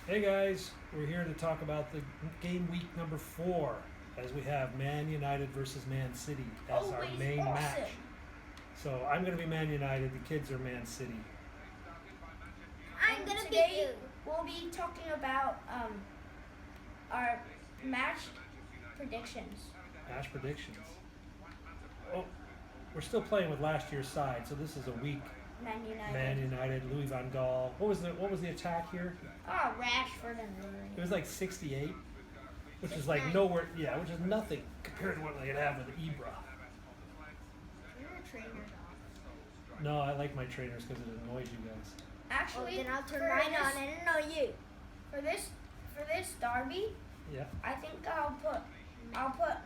Hey guys, we're here to talk about the game week number 4 as we have Man United versus Man City as our Always main awesome. match. So I'm going to be Man United, the kids are Man City. I'm And gonna today be you. We'll be talking about our match predictions. Match predictions. Oh, we're still playing with last year's side, so this is a weak Man United. Man United, Louis van Gaal. What was the attack here? Oh, Rashford and It was like 68, which is like nowhere, yeah, which is nothing compared to what they could have with Ibra. You're a trainer. No, I like my trainers because it annoys you guys. Actually, Then I'll turn for mine this, on and annoy you. For this derby, Yeah. I think I'll put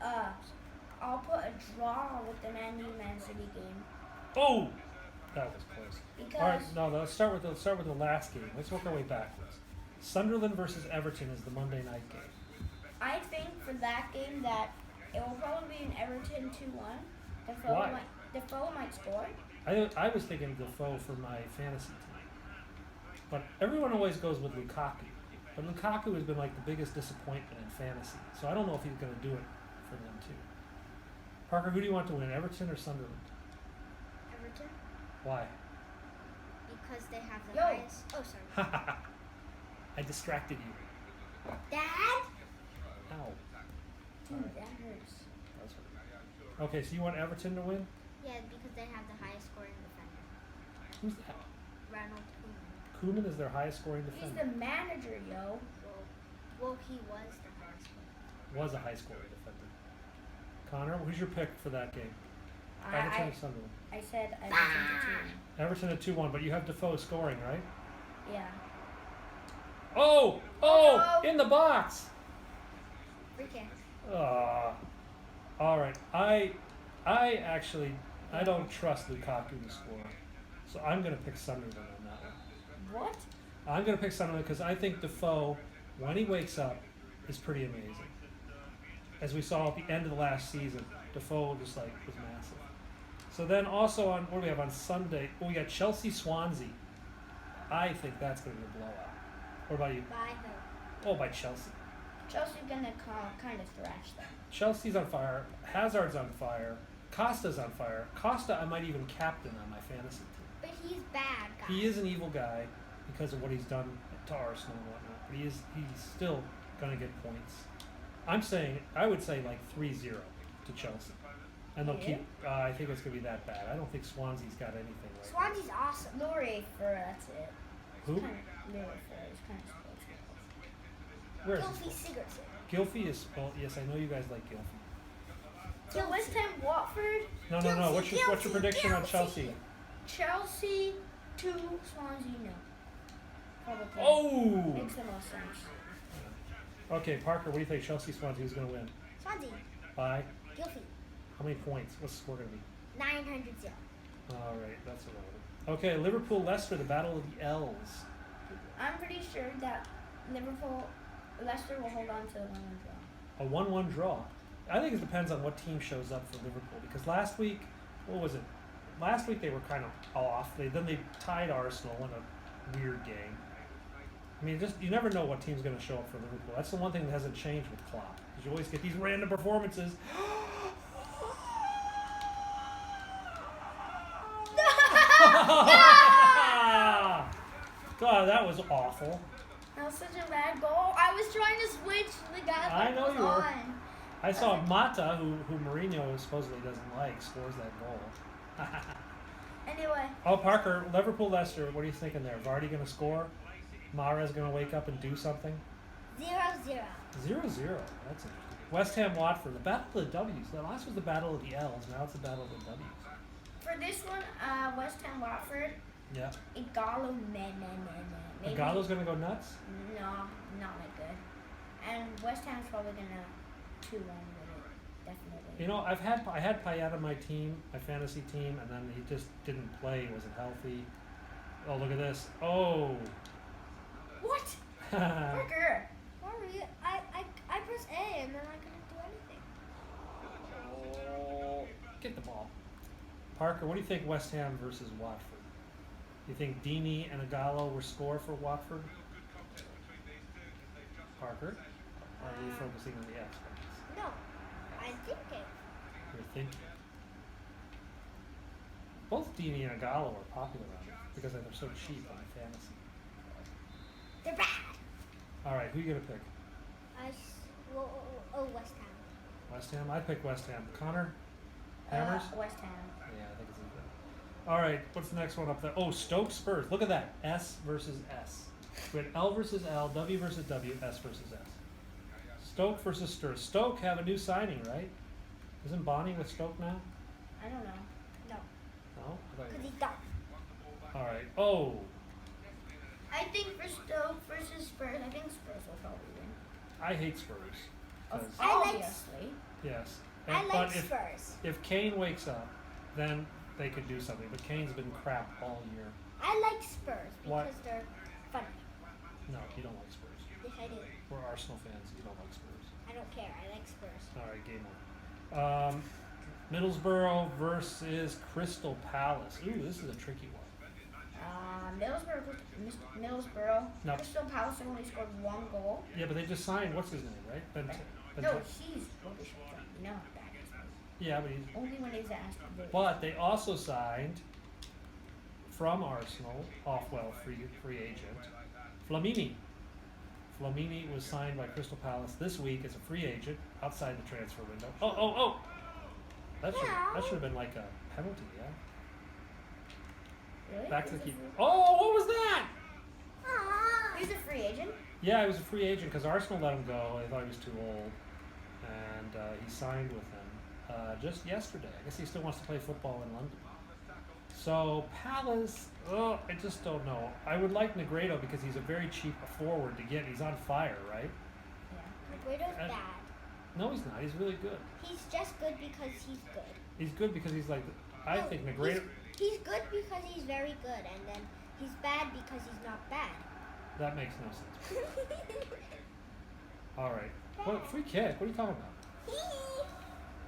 a draw with the Man City game Oh, that was close. because All right, no, let's start with the last game. Let's work our way backwards. Sunderland versus Everton is the Monday night game. I think for that game that it will probably be an Everton 2-1. Why? Defoe might score. I was thinking Defoe for my fantasy team, but everyone always goes with Lukaku. But Lukaku has been like the biggest disappointment in fantasy, so I don't know if he's going to do it for them too. Parker, who do you want to win, Everton or Sunderland? Everton? Why? Because they have the Yo. highest. Oh, sorry. I distracted you. Dad? Ow. Dude, that hurts. That's right. Okay, so you want Everton to win? Yeah, because they have the highest scoring defender. Who's that? Ronald Koeman. Koeman is their highest scoring He's defender. the manager, yo. Well, he was the highest scoring. Was a high scoring defender. Connor, who's your pick for that game? Everton or Sunderland? I said Everton Everton at 2-1, but you have Defoe scoring, right? to 2. Yeah. Oh! Oh, no. In the box! Free kick. All right. I don't trust Lukaku to score, so I'm going to pick Sunderland on that one. What? I'm going to pick Sunderland because I think Defoe, when he wakes up, is pretty amazing. As we saw at the end of the last season, Defoe just like was massive. So then also on what do we have on Sunday? Oh, we got Chelsea Swansea. I think that's going to be a blowout. What about you? By who? Oh, by Chelsea. Chelsea's gonna kind of thrash them. Chelsea's on fire. Hazard's on fire. Costa's on fire. Costa, I might even captain on my fantasy team. But he's bad, guys. He is an evil guy because of what he's done to Arsenal and whatnot. But he's still going to get points. I would say like 3-0 to Chelsea. And they'll keep, I think it's going to be that bad. I don't think Swansea's got anything right now. Swansea's awesome. Laurie for that's it. Who? Laurie for is kind of supposed to. Where is Gylfi this? Sigurdsson. Gylfi is, well, yes, I know you guys like Gylfi. So West Ham Watford, No. Gylfi, What's your prediction on Gylfi. Chelsea? Chelsea 2, Swansea no. Probably. Oh! Makes the most sense. Okay, Parker, what do you think? Chelsea Swansea, who's going to win? Swansea. By? Gylfi. How many points? What's the score going to be? 900-0. All right, that's irrelevant. Okay, Liverpool Leicester, the Battle of the L's. I'm pretty sure that Leicester will hold on to the 1-1 draw. A 1-1 draw. I think it depends on what team shows up for Liverpool because last week, what was it? Last week they were kind of off. Then they tied Arsenal in a weird game. I mean, you never know what team's going to show up for Liverpool. That's the one thing that hasn't changed with Klopp. Because you always get these random performances. God, that was awful. That was such a bad goal. I was trying to switch the guy I that know was you were. on. I saw Mata, who Mourinho supposedly doesn't like, scores that goal. Anyway, Oh, Parker, Liverpool Leicester, what are you thinking there? Vardy going to score? Mahrez going to wake up and do something? 0-0. 0-0. That's interesting. West Ham Watford, the Battle of the W's. The last was the Battle of the L's, now it's the Battle of the W's. for this one, West Ham Watford, Yeah. Igalo, maybe. Gallo's going to go nuts? No, not that good. And West Ham's probably gonna 2-1 with it, definitely. You know, I had Payet on my team, my fantasy team, and then he just didn't play, he wasn't healthy. Oh, look at this. Oh. What? Parker. Why were you? I pressed A and then I couldn't do anything. Oh. Get the ball. Parker, what do you think West Ham versus Watford? You think Deeney and Igalo will score for Watford? Parker? Or are you focusing on the X fans? No, I'm thinking. You're thinking. Both Dini and Agallo are popular on it because they're so cheap on fantasy. They're bad. All right, who are you gonna pick? West Ham. West Ham. I pick West Ham. Connor, Hammers. West Ham. Yeah, I think it's equal. All right, what's the next one up there? Oh, Stoke Spurs. Look at that. S versus S. We had L versus L, W versus W, S versus S. Stoke versus Spurs. Stoke have a new signing, right? Isn't Bonnie with Stoke now? I don't know. No, No? I thought because you- he's dumb. All right. Oh, I think for Stoke versus Spurs, I think Spurs will probably win. I hate Spurs. 'Cause- I like- Obviously. yes. I And- like but Spurs. if Kane wakes up, then they could do something. But Kane's been crap all year. I like Spurs Why? because they're funny. No, you don't like Spurs. Yes, I do. We're Arsenal fans. You don't like Spurs. I don't care. I like Spurs. All right, game on. Middlesbrough versus Crystal Palace. Ooh, this is a tricky one. Middlesbrough. No. Crystal Palace only scored 1 goal. Yeah, but they just signed what's his name, right? No, he's rubbish. You know how bad he is. Yeah, but he's. Only when he's at Aston Villa. But they also signed from Arsenal, free agent, Flamini. Flamini was signed by Crystal Palace this week as a free agent outside the transfer window. Oh! That should have been like a penalty, yeah. Really? Back to the He's a keeper. free- Oh, what was that? He's a free agent. Yeah, he was a free agent because Arsenal let him go. They thought he was too old, and he signed with them just yesterday. I guess he still wants to play football in London. So Palace, I just don't know. I would like Negredo because he's a very cheap forward to get. He's on fire, right? Yeah. Negredo's And- bad. No, he's not. He's really good. He's just good because he's good. He's good because he's like. I No, think Negredo. He's good because he's very good, and then he's bad because he's not bad. That makes no sense. All right. What free kick? What are you talking about?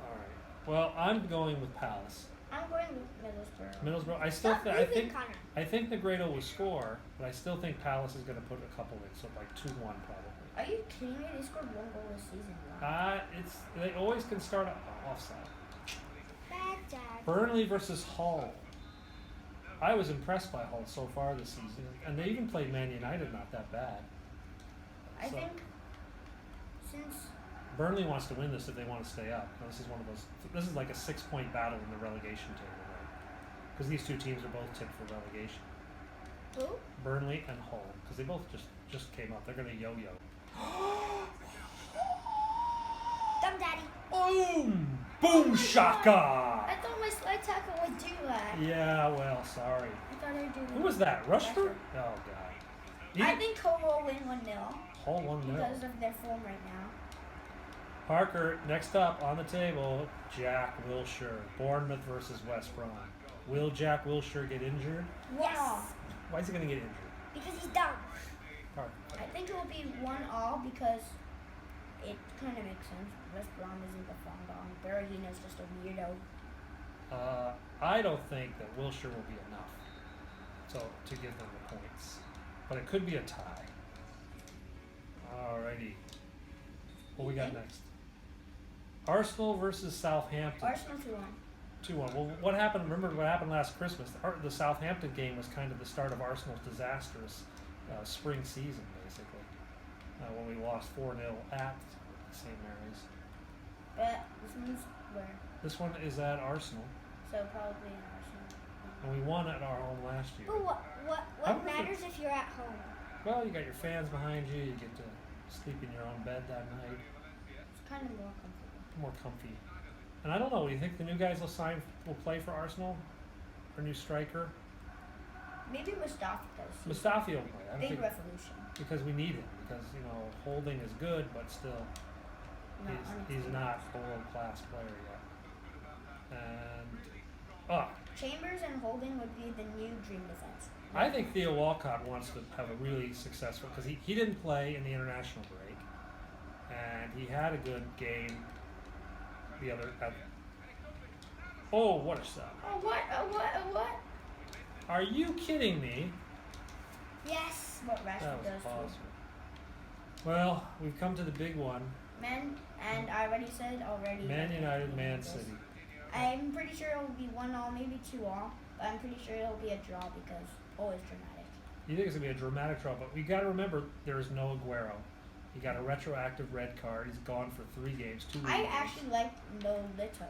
All right. Well, I'm going with Palace. I'm going with Middlesbrough. Middlesbrough. I still. Stop I moving, think. Connor. I think Negredo will score, but I still think Palace is going to put a couple in, so like 2-1 probably. Are you kidding me? They scored 1 goal this season. Wow. They always can start offside. Bad dad. Burnley versus Hull. I was impressed by Hull so far this season, and they even played Man United not that bad. I So- think since Burnley wants to win this if they want to stay up. Now, this is one of those. This is like a 6-point battle in the relegation table, right? Because these two teams are both tipped for relegation. Who? Burnley and Hull, because they both just came up. They're going to yo-yo. Dumb daddy. Boom! Boom shaka! I thought my slide tackle would do that. Yeah, well, sorry. I thought I would do. Who was that? Rushford? Oh God. I think Hull will win 1-0 Hull 1-0. because of their form right now. Parker, next up on the table, Jack Wilshere. Bournemouth versus West Brom. Will Jack Wilshere get injured? Yes. Why is he going to get injured? Because he's dumb. Parker. I think it will be 1-1 because it kind of makes sense. West Brom isn't the Fondong. Berahino's just a weirdo. I don't think that Wilshere will be enough to give them the points. But it could be a tie. Alrighty. What we got next? Arsenal versus Southampton. Arsenal 2-1. 2-1. Well, what happened? Remember what happened last Christmas? The Southampton game was kind of the start of Arsenal's disastrous spring season, basically, when we lost 4-0 at St. Mary's. But this one's where? This one is at Arsenal, So probably an Arsenal. and we won at our home last year. But I what don't think- matters if you're at home? Well, you got your fans behind you. You get to sleep in your own bed that night. It's kind of more comfortable. More comfy. And I don't know. Do you think the new guys will play for Arsenal? Our new striker, Maybe Mustafi does. Mustafi will play. I don't Big think revolution. because we need him. Because Holding is good, but still Not he's not a world class player yet. And Chambers and Holding would be the new dream defense. I think Theo Walcott wants to have a really successful because he didn't play in the international break, and he had a good game. Oh, what a shot! What? Are you kidding me? Yes. What That Rashford was does awesome. Well, we've come to the big one. And I already said already. Man United, Man this. City. I'm pretty sure it will be 1-1, maybe 2-1, but I'm pretty sure it'll be a draw because always dramatic. You think it's gonna be a dramatic draw, but we got to remember there is no Aguero. He got a retroactive red card. He's gone for 3 games, 2 I games. actually like Nolito.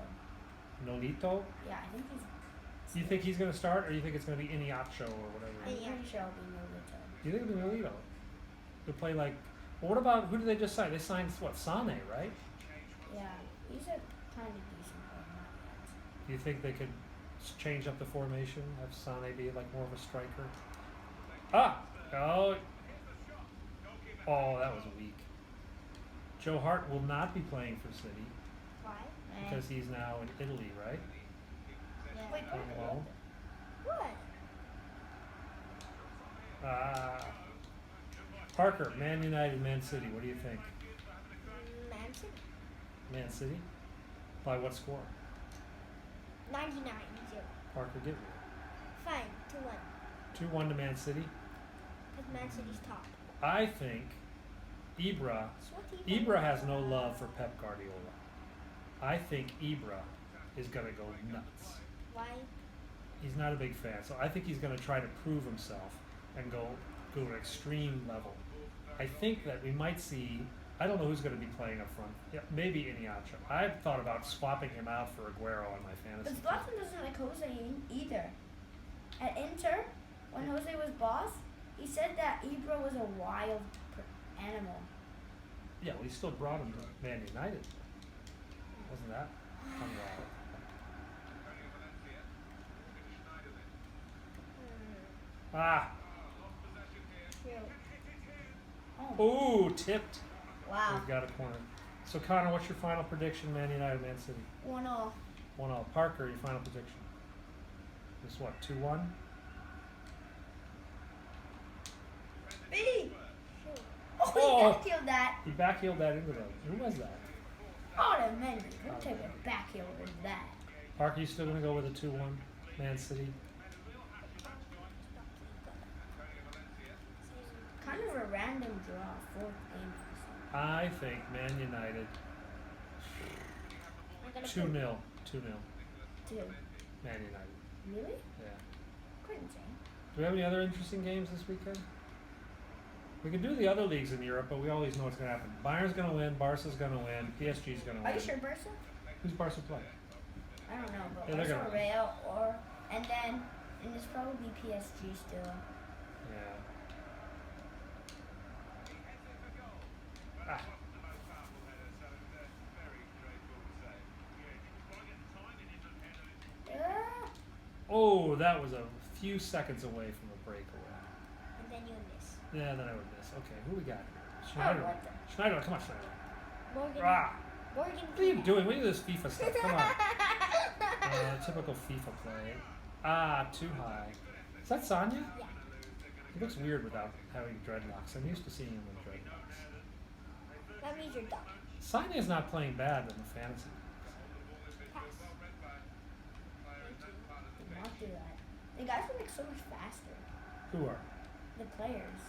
Nolito. Yeah, I think he's. You think he's gonna start, or you think it's gonna be Iniacho or whatever? I'm pretty sure it'll be Nolito. You think it'll be Nolito? They'll play like. Well, what about who did they just sign? They signed what? Sane, right? Yeah, he's a kind of decent player. Not yet. Do you think they could change up the formation, have Sane be like more of a striker? Ah! Oh! Oh, that was weak. Joe Hart will not be playing for City Why? because he's now in Italy, right? Yeah. Wait, On loan. What? Parker, Man United, Man City. What do you think? Man City. Man City? By what score? 99-0. Parker, get me. Fine, 2-1. 2-1 to Man City. Because Man City's top. I think Ibra So what do you Ibra has no love for Pep Guardiola. I think Ibra is going to go nuts. Why? He's not a big fan, so I think he's going to try to prove himself and go to an extreme level. I think that we might see. I don't know who's going to be playing up front. Yeah, maybe Iniacho. I've thought about swapping him out for Aguero on my fantasy But team. Zlatan doesn't like Jose either. At Inter, when Jose was boss, he said that Ibra was a wild animal. Yeah, well, he still brought him to Man United. Wasn't that unwild? Ah! True. Oh, Ooh, tipped. wow. We've got a corner. So Connor, what's your final prediction? Man United, Man City. 1-0. 1-0. Parker, your final prediction. This what? 2-1. B! True. Oh, Oh. he killed that. He backheeled that into them. Who was that? Oh, the Mendy. Don't take a back heel with that. Parker, you still gonna go with a 2-1? Man City. Kind of a random draw, 4th game. I think Man United. I'm gonna 2-0. 2-0. Two. Man United. Really? Yeah. Couldn't say. Do we have any other interesting games this weekend? We can do the other leagues in Europe, but we always know what's gonna happen. Bayern's gonna win. Barca's gonna win. PSG's gonna win. Are you sure, Barca? Who's Barca playing? I don't know, but Yeah, they're Barca or gonna- Real or and it's probably PSG still. Yeah. Ah. Yeah. Oh, that was a few seconds away from a breakaway. And then you miss. Yeah, then I would miss. Okay, who we got here? Oh, Schneider. what the? Schneider, come on, Schneider. Morgan. Ah, Morgan. what are you doing? What are this FIFA stuff? Come on. Typical FIFA play. Ah, too high. Is that Sonya? Yeah. He looks weird without having dreadlocks. I'm used to seeing him with dreadlocks. That means you're done. Sonya's not playing bad in the fantasy. Pass. Did not do that. The guys are like so much faster. Who are? The players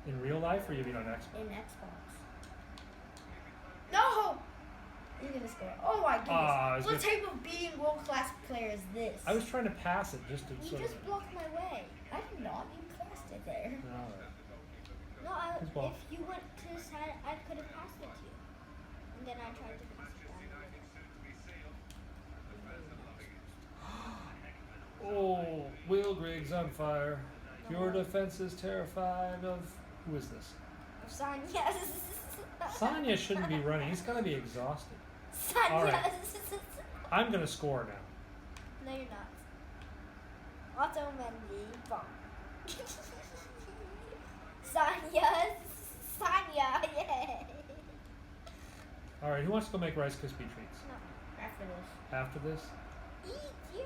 In real life, or you mean on Xbox? in Xbox. No! You're gonna score. Oh my goodness. Ah, I was what gonna- type of being world class player is this? I was trying to pass it just to You sort just of. blocked my way. I did not. You passed it there. Alright. No, Who's ball? if you went to the side, I could have passed it to you. And then I tried to pass it down. Oh, Will Griggs on fire. Your defense is terrified of. Who is this? Sonya. Sonya shouldn't be running. He's going to be exhausted. Sonya. All right. I'm going to score now. No, you're not. Otto Mendy. Brom. Sonya. Yay. All right, who wants to go make Rice Krispie treats? No. After this. After this? Eat you.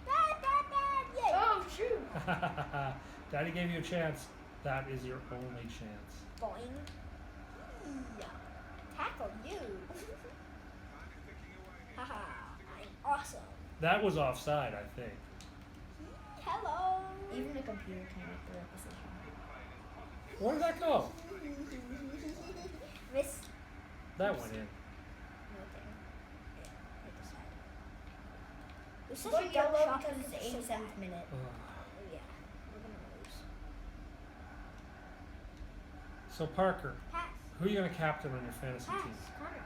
Bad. Yay. Oh shoot! Daddy gave you a chance. That is your only chance. Boing. Yeah. Tackle you. Haha. I'm awesome. That was offside, I think. Hello. Even the computer can't make the right decision. Where did that go? This. That went in. No thing. Yeah, I decided. It was such But a yellow good shot because it's the so 87th bad. minute. Ugh. Yeah, we're gonna lose. So Parker, Pass. who are you going to captain on your fantasy Pass. team? Connor.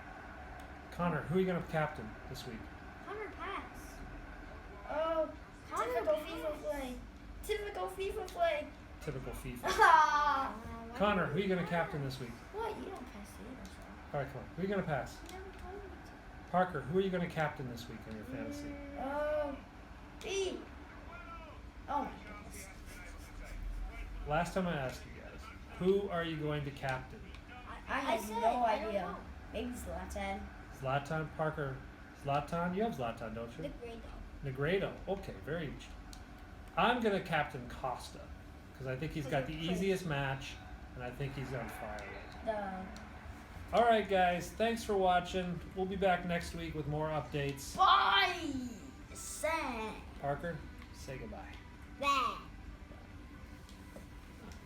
Connor, who are you going to captain this week? Connor, pass. Oh, Connor, typical pass. FIFA play. Typical FIFA play. Typical FIFA. Ah. Why Connor, did who are you going to pass? captain this week? What? You don't pass either, so. All right, come on. Who are you going to pass? You never told me to. Parker, who are you going to captain this week on your fantasy? Oh. B. Oh my goodness. Last time I asked you guys, who are you going to captain? I have said, no I don't idea. know. Maybe Zlatan. Zlatan, Parker, Zlatan? You have Zlatan, don't The you? grade Negredo. Okay, very. I'm going to captain Costa because I think he's got the easiest match and I think he's on fire right now. All right, guys. Thanks for watching. We'll be back next week with more updates. Bye. Sam. Parker, say goodbye. Bad.